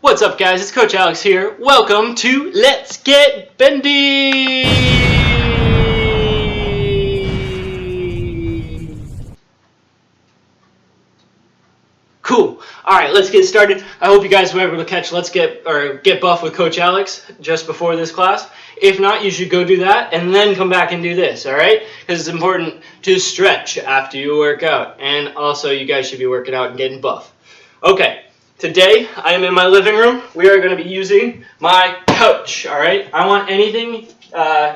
What's up, guys? It's Coach Alex here. Welcome to Let's Get Bendy! Cool. Alright, let's get started. I hope you guys were able to catch Get Buff with Coach Alex just before this class. If not, you should go do that and then come back and do this, alright? Because it's important to stretch after you work out. And also, you guys should be working out and getting buff. Okay. Today, I am in my living room. We are going to be using my couch, all right? I want anything,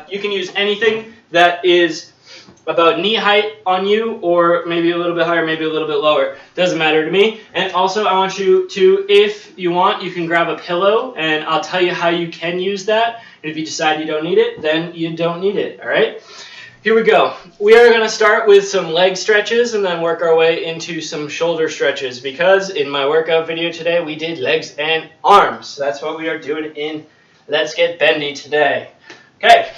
you can use anything that is about knee height on you, or maybe a little bit higher, maybe a little bit lower. Doesn't matter to me. And also, I want you to, if you want, you can grab a pillow, and I'll tell you how you can use that. And if you decide you don't need it, then you don't need it, all right? Here we go. We are going to start with some leg stretches and then work our way into some shoulder stretches, because in my workout video today we did legs and arms. So that's what we are doing in Let's Get Bendy today. Okay,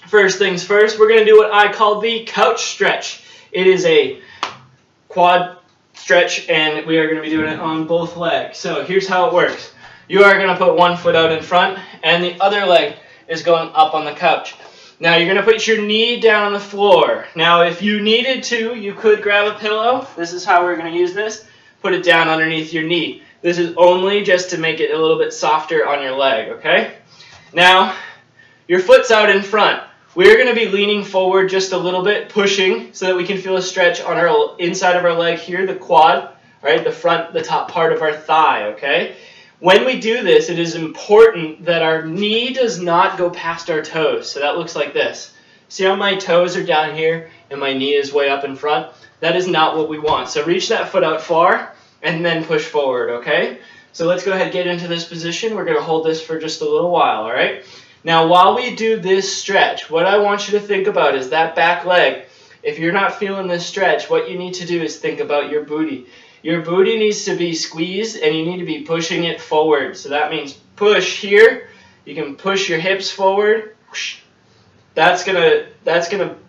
first things first, we're going to do what I call the couch stretch. It is a quad stretch and we are going to be doing it on both legs. So here's how it works. You are going to put one foot out in front and the other leg is going up on the couch. Now you're going to put your knee down on the floor. Now if you needed to, you could grab a pillow. This is how we're going to use this. Put it down underneath your knee. This is only just to make it a little bit softer on your leg, okay? Now, your foot's out in front. We're going to be leaning forward just a little bit, pushing, so that we can feel a stretch on our inside of our leg here, the quad, right? The top part of our thigh, okay? When we do this, it is important that our knee does not go past our toes. So that looks like this. See how my toes are down here and my knee is way up in front? That is not what we want. So reach that foot out far and then push forward, okay? So let's go ahead and get into this position. We're going to hold this for just a little while, all right? Now, while we do this stretch, what I want you to think about is that back leg. If you're not feeling this stretch, what you need to do is think about your booty. Your booty needs to be squeezed and you need to be pushing it forward. So that means push here. You can push your hips forward. That's gonna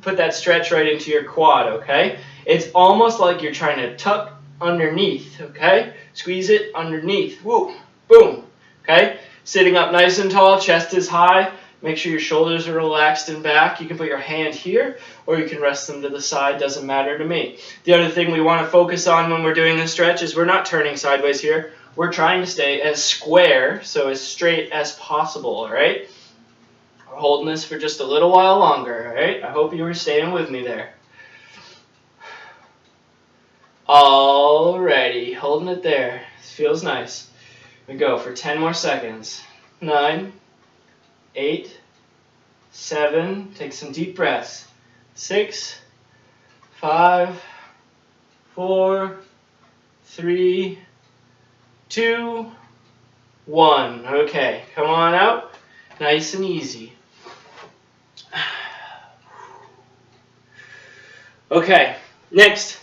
put that stretch right into your quad, okay? It's almost like you're trying to tuck underneath, okay? Squeeze it underneath. Woo, boom, okay? Sitting up nice and tall, chest is high. Make sure your shoulders are relaxed and back. You can put your hand here or you can rest them to the side. Doesn't matter to me. The other thing we want to focus on when we're doing this stretch is we're not turning sideways here. We're trying to stay as square, so as straight as possible, all right? We're holding this for just a little while longer, all right? I hope you were staying with me there. Alrighty, holding it there. This feels nice. We go for 10 more seconds. 9, 8, 7, take some deep breaths. 6, 5, 4, 3, 2, 1. Okay, come on out. Nice and easy. Okay, next,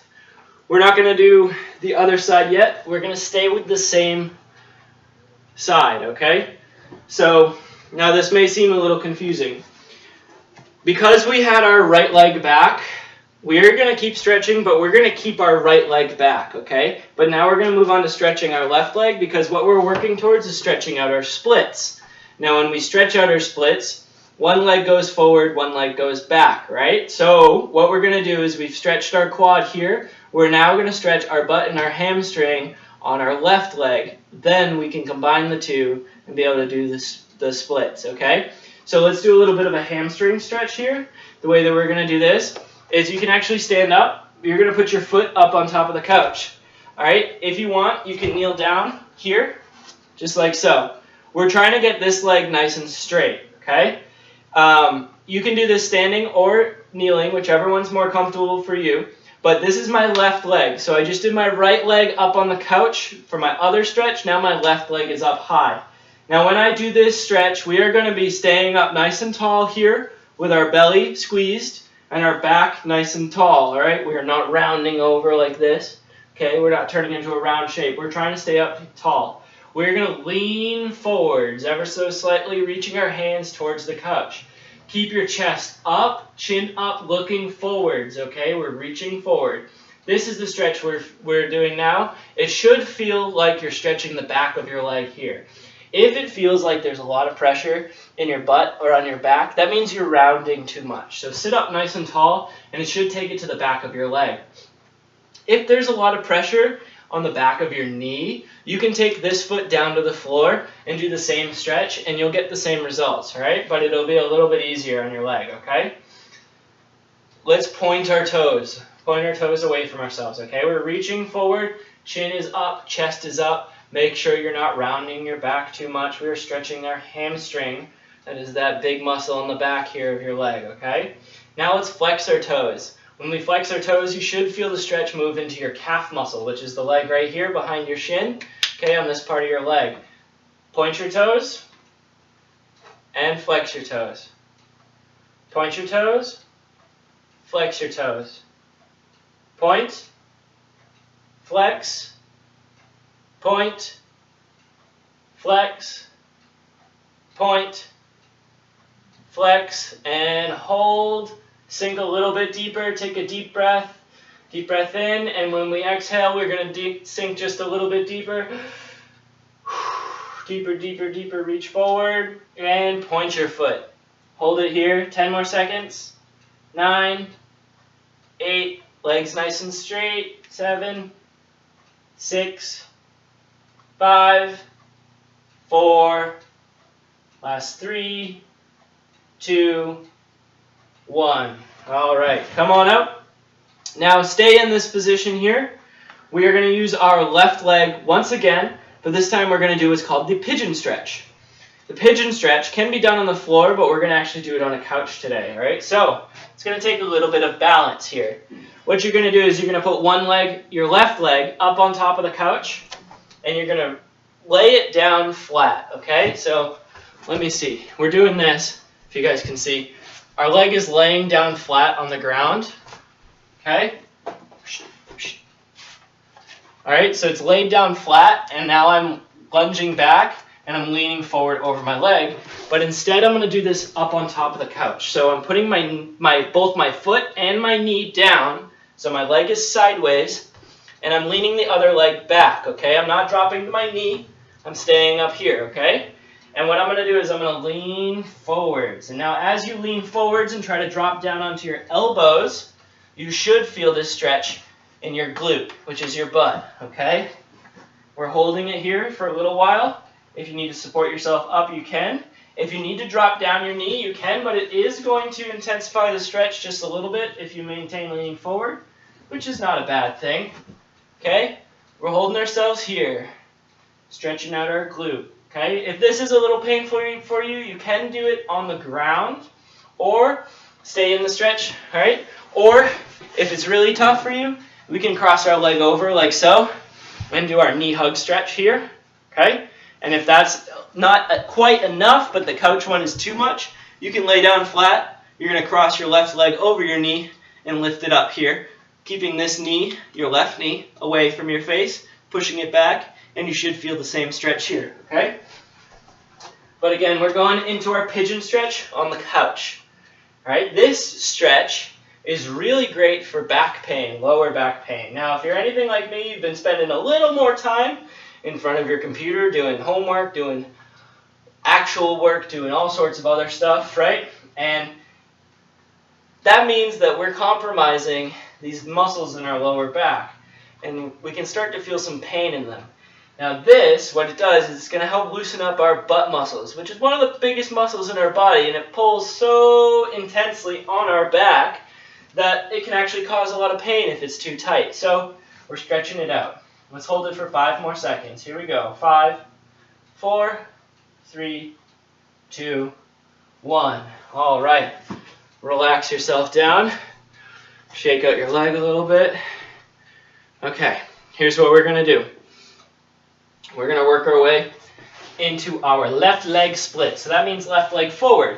we're not going to do the other side yet. We're going to stay with the same side, okay? So, now this may seem a little confusing. Because we had our right leg back, we're going to keep stretching, but we're going to keep our right leg back, okay? But now we're going to move on to stretching our left leg, because what we're working towards is stretching out our splits. Now when we stretch out our splits, one leg goes forward, one leg goes back, right? So what we're going to do is we've stretched our quad here. We're now going to stretch our butt and our hamstring on our left leg. Then we can combine the two and be able to do the splits, okay? So let's do a little bit of a hamstring stretch here. The way that we're going to do this is you can actually stand up. You're going to put your foot up on top of the couch, all right? If you want, you can kneel down here, just like so. We're trying to get this leg nice and straight, okay? You can do this standing or kneeling, whichever one's more comfortable for you. But this is my left leg. So I just did my right leg up on the couch for my other stretch. Now my left leg is up high. Now when I do this stretch, we are going to be staying up nice and tall here with our belly squeezed and our back nice and tall, all right? We are not rounding over like this, okay? We're not turning into a round shape. We're trying to stay up tall. We're going to lean forwards ever so slightly, reaching our hands towards the couch. Keep your chest up, chin up, looking forwards, okay? We're reaching forward. This is the stretch we're doing now. It should feel like you're stretching the back of your leg here. If it feels like there's a lot of pressure in your butt or on your back, that means you're rounding too much. So sit up nice and tall, and it should take it to the back of your leg. If there's a lot of pressure on the back of your knee, you can take this foot down to the floor and do the same stretch, and you'll get the same results, all right? But it'll be a little bit easier on your leg, okay? Let's point our toes. Point our toes away from ourselves, okay? We're reaching forward, chin is up, chest is up. Make sure you're not rounding your back too much. We are stretching our hamstring. That is that big muscle on the back here of your leg, okay? Now let's flex our toes. When we flex our toes, you should feel the stretch move into your calf muscle, which is the leg right here behind your shin, okay, on this part of your leg. Point your toes and flex your toes. Point your toes, flex your toes. Point, flex, point, flex, point, flex, and hold. Sink a little bit deeper. Take a deep breath in, and when we exhale, we're going to sink just a little bit deeper. Deeper, deeper, deeper. Reach forward and point your foot. Hold it here. 10 more seconds. 9, 8, legs nice and straight. 7, 6, 5, 4, last 3, 2, 1. All right, come on up. Now stay in this position here. We are going to use our left leg once again, but this time we're going to do what's called the pigeon stretch. The pigeon stretch can be done on the floor, but we're going to actually do it on a couch today. All right, so it's going to take a little bit of balance here. What you're going to do is you're going to put one leg, your left leg, up on top of the couch, and you're going to lay it down flat, okay? So let me see. We're doing this, if you guys can see. Our leg is laying down flat on the ground, okay? All right, so it's laid down flat, and now I'm lunging back, and I'm leaning forward over my leg. But instead, I'm going to do this up on top of the couch. So I'm putting both my foot and my knee down, so my leg is sideways, and I'm leaning the other leg back, okay? I'm not dropping to my knee. I'm staying up here, okay? And what I'm going to do is I'm going to lean forwards. And now as you lean forwards and try to drop down onto your elbows, you should feel this stretch in your glute, which is your butt, okay? We're holding it here for a little while. If you need to support yourself up, you can. If you need to drop down your knee, you can, but it is going to intensify the stretch just a little bit if you maintain leaning forward, which is not a bad thing, okay? We're holding ourselves here, stretching out our glute. Okay, if this is a little painful for you, you can do it on the ground or stay in the stretch, all right? Or if it's really tough for you, we can cross our leg over like so and do our knee hug stretch here, okay? And if that's not quite enough, but the couch one is too much, you can lay down flat. You're going to cross your left leg over your knee and lift it up here, keeping this knee, your left knee, away from your face, pushing it back, and you should feel the same stretch here, okay? But again, we're going into our pigeon stretch on the couch, all right? This stretch is really great for back pain, lower back pain. Now, if you're anything like me, you've been spending a little more time in front of your computer doing homework, doing actual work, doing all sorts of other stuff, right? And that means that we're compromising these muscles in our lower back, and we can start to feel some pain in them. Now this, what it does is it's going to help loosen up our butt muscles, which is one of the biggest muscles in our body, and it pulls so intensely on our back that it can actually cause a lot of pain if it's too tight. So we're stretching it out. Let's hold it for 5 more seconds. Here we go. 5, 4, 3, 2, 1. All right. Relax yourself down. Shake out your leg a little bit. Okay, here's what we're going to do. We're going to work our way into our left leg split. So that means left leg forward.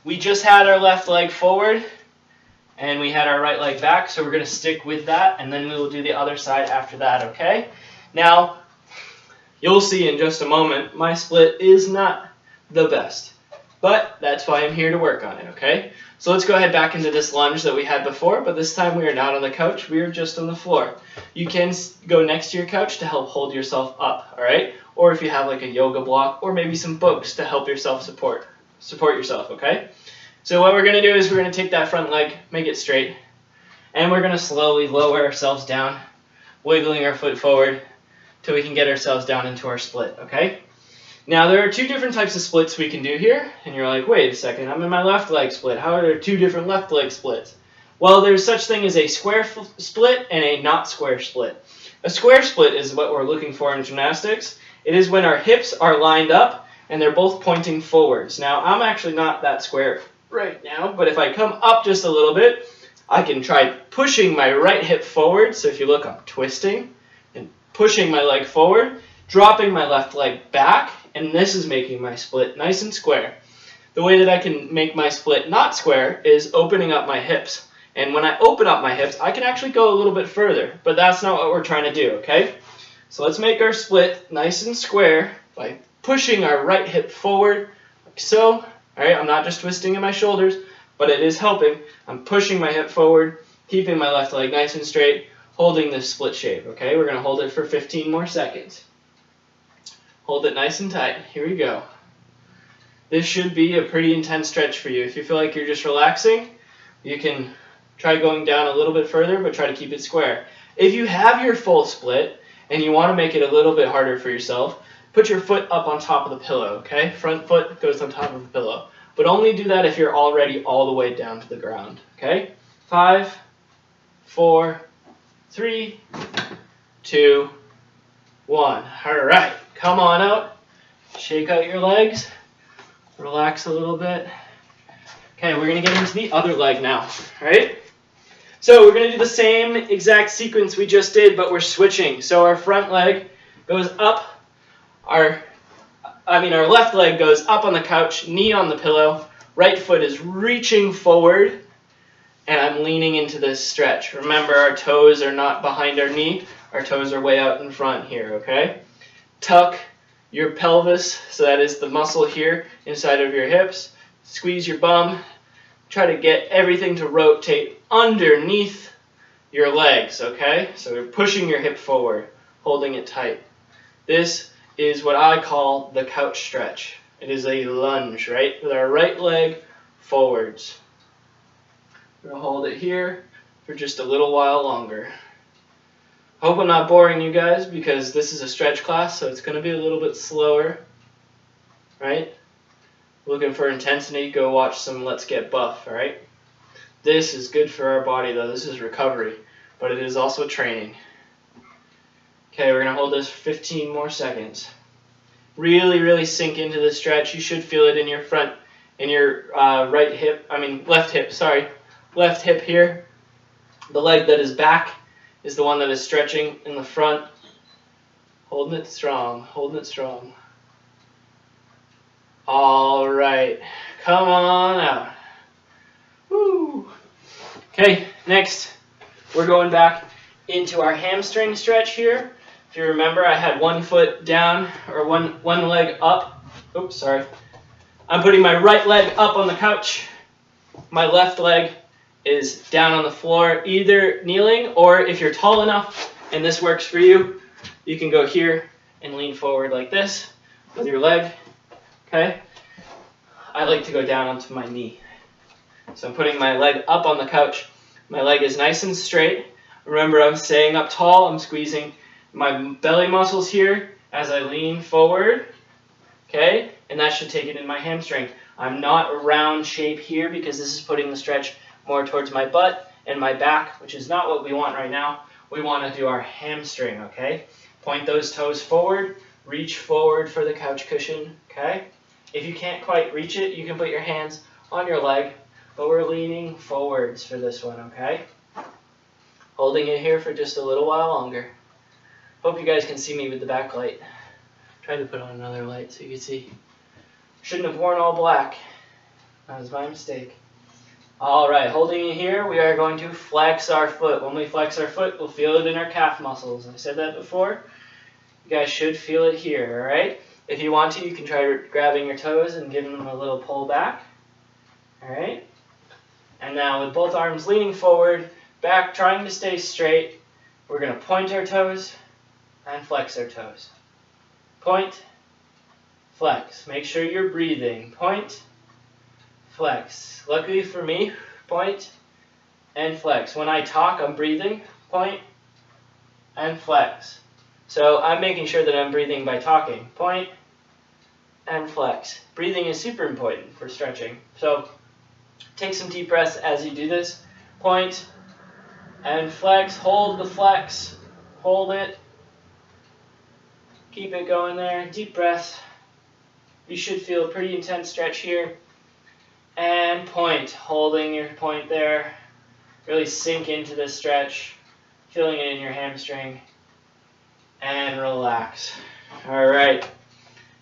We just had our left leg forward, and we had our right leg back, so we're going to stick with that, and then we will do the other side after that, okay? Now, you'll see in just a moment, my split is not the best. But that's why I'm here to work on it, okay? So let's go ahead back into this lunge that we had before, but this time we are not on the couch, we are just on the floor. You can go next to your couch to help hold yourself up, all right? Or if you have like a yoga block or maybe some books to help yourself support yourself, okay? So what we're gonna do is we're gonna take that front leg, make it straight, and we're gonna slowly lower ourselves down, wiggling our foot forward till we can get ourselves down into our split, okay? Now, there are two different types of splits we can do here, and you're like, wait a second, I'm in my left leg split. How are there two different left leg splits? Well, there's such thing as a square split and a not square split. A square split is what we're looking for in gymnastics. It is when our hips are lined up and they're both pointing forwards. Now, I'm actually not that square right now, but if I come up just a little bit, I can try pushing my right hip forward. So if you look, I'm twisting and pushing my leg forward, dropping my left leg back, and this is making my split nice and square. The way that I can make my split not square is opening up my hips. And when I open up my hips, I can actually go a little bit further, but that's not what we're trying to do, okay? So let's make our split nice and square by pushing our right hip forward, like so. All right, I'm not just twisting in my shoulders, but it is helping. I'm pushing my hip forward, keeping my left leg nice and straight, holding this split shape, okay? We're gonna hold it for 15 more seconds. Hold it nice and tight. Here we go. This should be a pretty intense stretch for you. If you feel like you're just relaxing, you can try going down a little bit further, but try to keep it square. If you have your full split and you want to make it a little bit harder for yourself, put your foot up on top of the pillow, okay? Front foot goes on top of the pillow. But only do that if you're already all the way down to the ground, okay? 5, 4, 3, 2, 1. All right. Come on out, shake out your legs, relax a little bit. Okay, we're gonna get into the other leg now, all right? So we're gonna do the same exact sequence we just did, but we're switching. So our front leg goes up, our left leg goes up on the couch, knee on the pillow, right foot is reaching forward, and I'm leaning into this stretch. Remember, our toes are not behind our knee, our toes are way out in front here, okay? Tuck your pelvis, so that is the muscle here inside of your hips. Squeeze your bum. Try to get everything to rotate underneath your legs, okay? So you're pushing your hip forward, holding it tight. This is what I call the couch stretch. It is a lunge, right? With our right leg forwards. We're going to hold it here for just a little while longer. Hope I'm not boring you guys because this is a stretch class, so it's going to be a little bit slower, right? Looking for intensity, go watch some Let's Get Buff, all right? This is good for our body, though. This is recovery, but it is also training. Okay, we're going to hold this for 15 more seconds. Really, really sink into the stretch. You should feel it in your left hip here. The leg that is back is the one that is stretching in the front. Holding it strong, holding it strong. All right, come on out. Woo. Okay, next we're going back into our hamstring stretch here. If you remember, I had one foot down or one leg up. Oops, sorry. I'm putting my right leg up on the couch. My left leg is down on the floor, either kneeling or if you're tall enough and this works for you, you can go here and lean forward like this with your leg, okay? I like to go down onto my knee. So I'm putting my leg up on the couch. My leg is nice and straight. Remember, I'm staying up tall. I'm squeezing my belly muscles here as I lean forward, okay? And that should take it in my hamstring. I'm not a round shape here because this is putting the stretch more towards my butt and my back, which is not what we want right now. We want to do our hamstring, okay? Point those toes forward, reach forward for the couch cushion, okay? If you can't quite reach it, you can put your hands on your leg, but we're leaning forwards for this one, okay? Holding it here for just a little while longer. Hope you guys can see me with the backlight. Tried to put on another light so you can see. Shouldn't have worn all black. That was my mistake. All right, holding it here, we are going to flex our foot. When we flex our foot, we'll feel it in our calf muscles. I said that before. You guys should feel it here, all right? If you want to, you can try grabbing your toes and giving them a little pull back. All right? And now with both arms leaning forward, back, trying to stay straight, we're going to point our toes and flex our toes. Point, flex. Make sure you're breathing. Point, flex. Luckily for me, point and flex. When I talk, I'm breathing. Point and flex. So I'm making sure that I'm breathing by talking. Point and flex. Breathing is super important for stretching. So take some deep breaths as you do this. Point and flex. Hold the flex. Hold it. Keep it going there. Deep breath. You should feel a pretty intense stretch here. And point. Holding your point there. Really sink into this stretch. Feeling it in your hamstring. And relax. All right.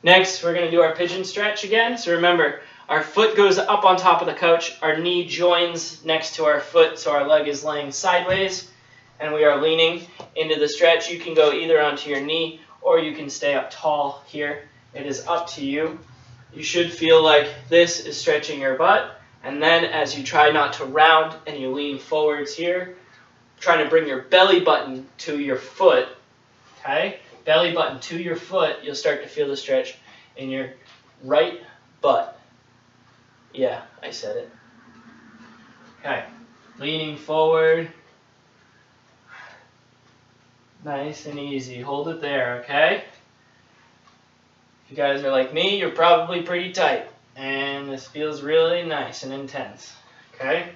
Next, we're going to do our pigeon stretch again. So remember, our foot goes up on top of the couch. Our knee joins next to our foot, so our leg is laying sideways. And we are leaning into the stretch. You can go either onto your knee or you can stay up tall here. It is up to you. You should feel like this is stretching your butt. And then as you try not to round and you lean forwards here, trying to bring your belly button to your foot. Okay? Belly button to your foot, you'll start to feel the stretch in your right butt. Yeah, I said it. Okay. Leaning forward. Nice and easy. Hold it there, okay? If you guys are like me, you're probably pretty tight. And this feels really nice and intense. Okay?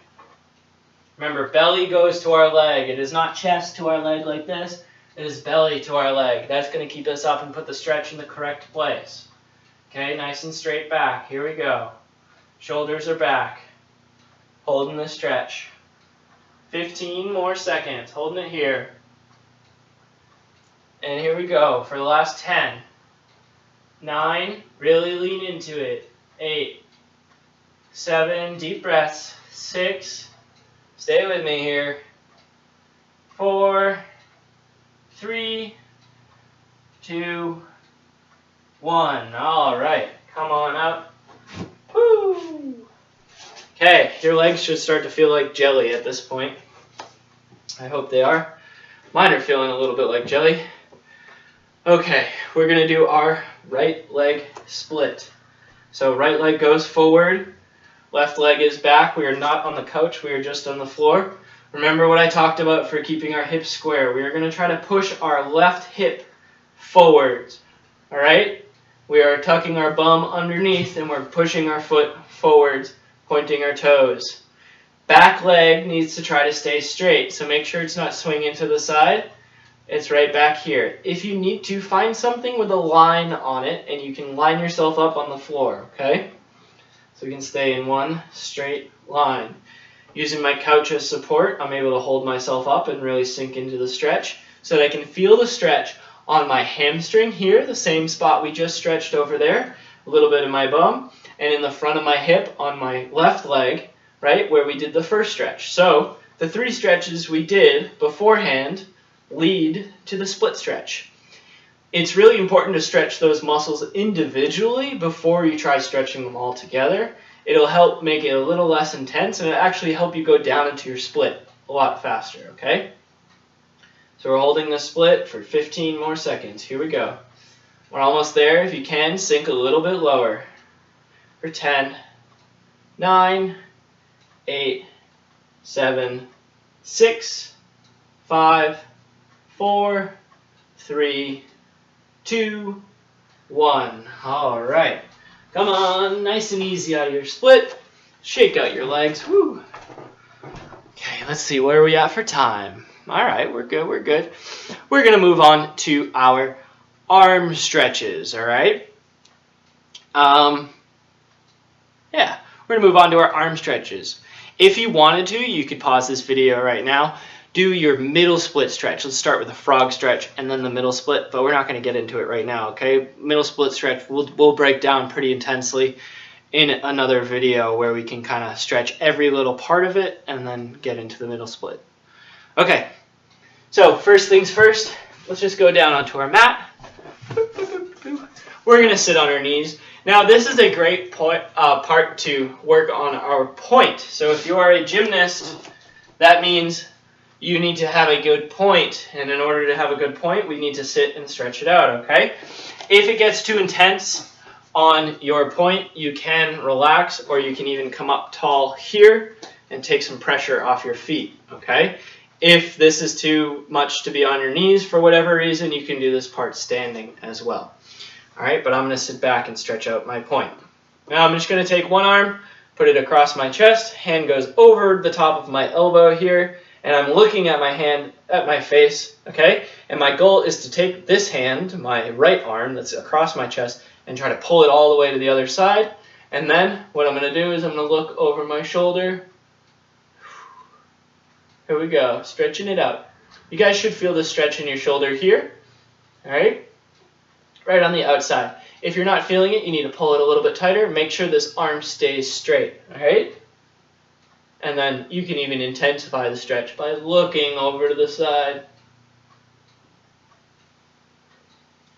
Remember, belly goes to our leg. It is not chest to our leg like this. It is belly to our leg. That's going to keep us up and put the stretch in the correct place. Okay, nice and straight back. Here we go. Shoulders are back. Holding the stretch. 15 more seconds. Holding it here. And here we go for the last 10. 9. Really lean into it. 8. 7. Deep breaths. 6. Stay with me here. 4. 3, 2, 1. All right, come on up. Woo! Okay, your legs should start to feel like jelly at this point. I hope they are. Mine are feeling a little bit like jelly. Okay, we're going to do our right leg split. So right leg goes forward, left leg is back. We are not on the couch, we are just on the floor. Remember what I talked about for keeping our hips square. We are going to try to push our left hip forwards. All right? We are tucking our bum underneath and we're pushing our foot forwards, pointing our toes. Back leg needs to try to stay straight, so make sure it's not swinging to the side. It's right back here. If you need to, find something with a line on it and you can line yourself up on the floor, okay? So we can stay in one straight line. Using my couch as support, I'm able to hold myself up and really sink into the stretch so that I can feel the stretch on my hamstring here, the same spot we just stretched over there, a little bit in my bum, and in the front of my hip on my left leg, right, where we did the first stretch. So the 3 stretches we did beforehand lead to the split stretch. It's really important to stretch those muscles individually before you try stretching them all together. It'll help make it a little less intense, and it'll actually help you go down into your split a lot faster, okay? So we're holding the split for 15 more seconds. Here we go. We're almost there. If you can, sink a little bit lower. For 10, 9, 8, 7, 6, 5, 4, 3, 2, 1. All right. Come on, nice and easy out of your split. Shake out your legs. Woo. Okay, let's see. Where are we at for time? All right, we're good, we're good. We're going to move on to our arm stretches, all right? Yeah, we're going to move on to our arm stretches. If you wanted to, you could pause this video right now. Do your middle split stretch. Let's start with the frog stretch and then the middle split, but we're not going to get into it right now, okay? Middle split stretch we'll break down pretty intensely in another video where we can kind of stretch every little part of it and then get into the middle split. Okay, so first things first, let's just go down onto our mat. we're going to sit on our knees. Now, this is a great part to work on our point. So if you are a gymnast, that means you need to have a good point. And in order to have a good point, we need to sit and stretch it out, okay? If it gets too intense on your point, you can relax, or you can even come up tall here and take some pressure off your feet, okay? If this is too much to be on your knees for whatever reason, you can do this part standing as well. All right, but I'm going to sit back and stretch out my point. Now I'm just going to take one arm, put it across my chest, hand goes over the top of my elbow here, and I'm looking at my hand, at my face, okay? And my goal is to take this hand, my right arm that's across my chest, and try to pull it all the way to the other side. And then what I'm going to do is I'm going to look over my shoulder. Here we go, stretching it out. You guys should feel the stretch in your shoulder here, all right? Right on the outside. If you're not feeling it, you need to pull it a little bit tighter. Make sure this arm stays straight, all right? And then you can even intensify the stretch by looking over to the side.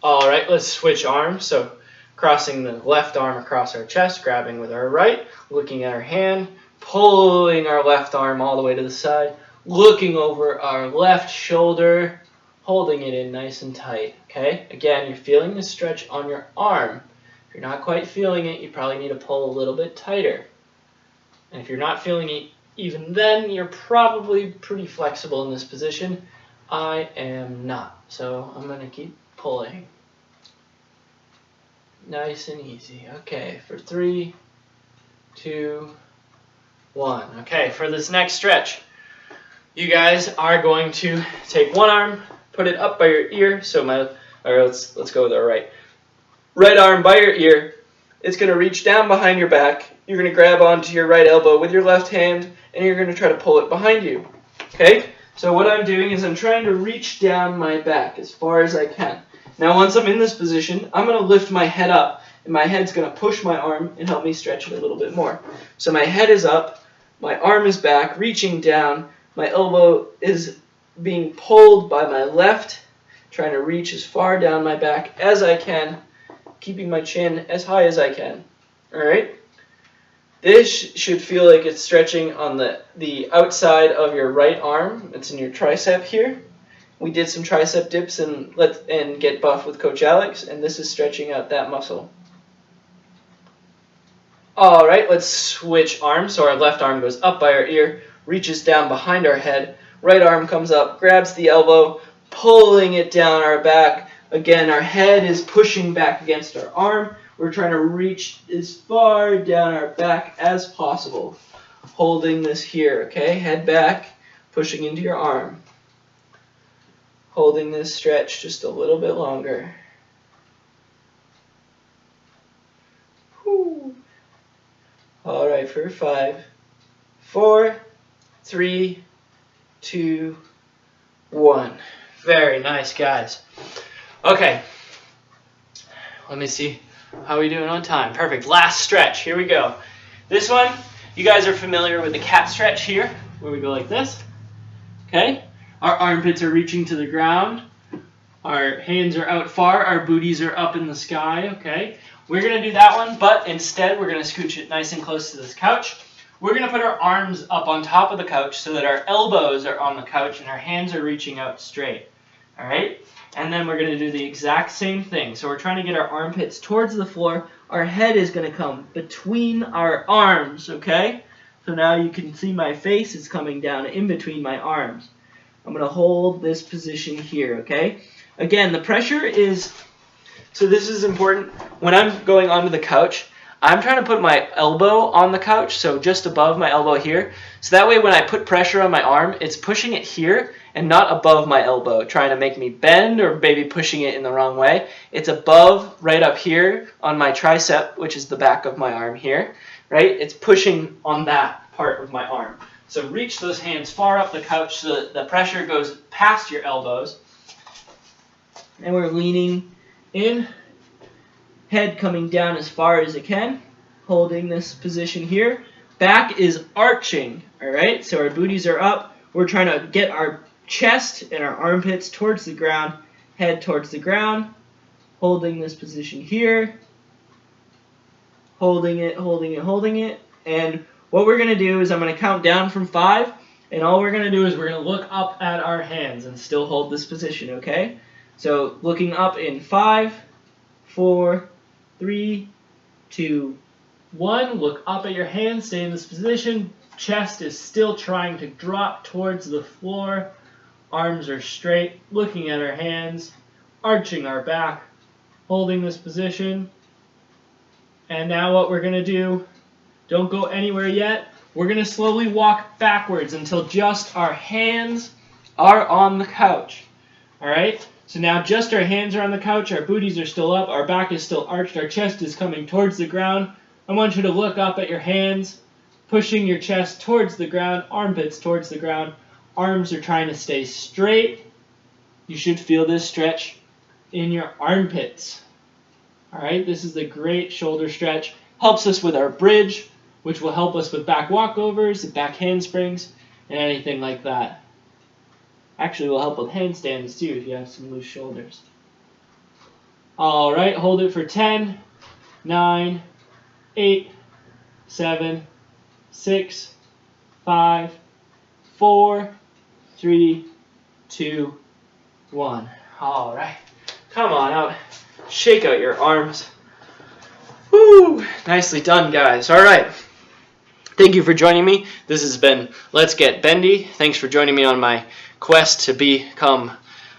All right, let's switch arms. So crossing the left arm across our chest, grabbing with our right, looking at our hand, pulling our left arm all the way to the side, looking over our left shoulder, holding it in nice and tight, okay? Again, you're feeling the stretch on your arm. If you're not quite feeling it, you probably need to pull a little bit tighter. And if you're not feeling it even then, you're probably pretty flexible in this position. I am not, so I'm going to keep pulling. Nice and easy. Okay, for 3, 2, 1. Okay, for this next stretch, you guys are going to take one arm, put it up by your ear. So let's go with our right. Right arm by your ear. It's going to reach down behind your back. You're going to grab onto your right elbow with your left hand, and you're going to try to pull it behind you. Okay? So what I'm doing is I'm trying to reach down my back as far as I can. Now once I'm in this position, I'm going to lift my head up, and my head's going to push my arm and help me stretch it a little bit more. So my head is up, my arm is back, reaching down, my elbow is being pulled by my left, trying to reach as far down my back as I can, keeping my chin as high as I can. Alright? This should feel like it's stretching on the outside of your right arm. It's in your tricep here. We did some tricep dips and Get Buff with Coach Alex, and this is stretching out that muscle. Alright, let's switch arms. So our left arm goes up by our ear, reaches down behind our head. Right arm comes up, grabs the elbow, pulling it down our back. Again, our head is pushing back against our arm. We're trying to reach as far down our back as possible. Holding this here, okay? Head back, pushing into your arm. Holding this stretch just a little bit longer. Whew. All right, for 5, 4, 3, 2, 1. Very nice, guys. Okay. Let me see. How are we doing on time? Perfect. Last stretch. Here we go. This one, you guys are familiar with the cat stretch here, where we go like this. Okay? Our armpits are reaching to the ground. Our hands are out far. Our booties are up in the sky. Okay? We're going to do that one, but instead we're going to scooch it nice and close to this couch. We're going to put our arms up on top of the couch so that our elbows are on the couch and our hands are reaching out straight. All right? And then we're going to do the exact same thing. So we're trying to get our armpits towards the floor. Our head is going to come between our arms, okay? So now you can see my face is coming down in between my arms. I'm going to hold this position here, okay? Again, the pressure is, so this is important. When I'm going onto the couch, I'm trying to put my elbow on the couch, so just above my elbow here. So that way when I put pressure on my arm, it's pushing it here and not above my elbow, trying to make me bend or maybe pushing it in the wrong way. It's above, right up here on my tricep, which is the back of my arm here, right? It's pushing on that part of my arm. So reach those hands far up the couch so that the pressure goes past your elbows. And we're leaning in, head coming down as far as it can, holding this position here. Back is arching, all right? So our booties are up. We're trying to get our chest and our armpits towards the ground, head towards the ground, holding this position here, holding it, holding it, holding it. And what we're going to do is I'm going to count down from 5, and all we're going to do is we're going to look up at our hands and still hold this position, okay? So looking up in 5, 4, 3, 2, 1. Look up at your hands, stay in this position. Chest is still trying to drop towards the floor. Arms are straight, looking at our hands, arching our back, holding this position. And now what we're going to do, don't go anywhere yet. We're going to slowly walk backwards until just our hands are on the couch. Alright? So now just our hands are on the couch, our booties are still up, our back is still arched, our chest is coming towards the ground. I want you to look up at your hands, pushing your chest towards the ground, armpits towards the ground. Arms are trying to stay straight. You should feel this stretch in your armpits. Alright, this is a great shoulder stretch. Helps us with our bridge, which will help us with back walkovers, back handsprings, and anything like that. Actually, will help with handstands too if you have some loose shoulders. Alright, hold it for 10, 9, 8, 7, 6, 5, 4, 3, 2, 1. Alright, come on out. Shake out your arms. Woo! Nicely done, guys. Alright. Thank you for joining me. This has been Let's Get Bendy. Thanks for joining me on my quest to become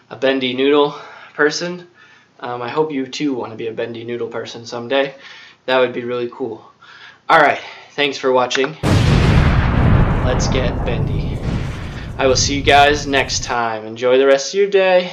a bendy noodle person. I hope you too want to be a bendy noodle person someday. That would be really cool. Alright, thanks for watching. Let's Get Bendy. I will see you guys next time. Enjoy the rest of your day.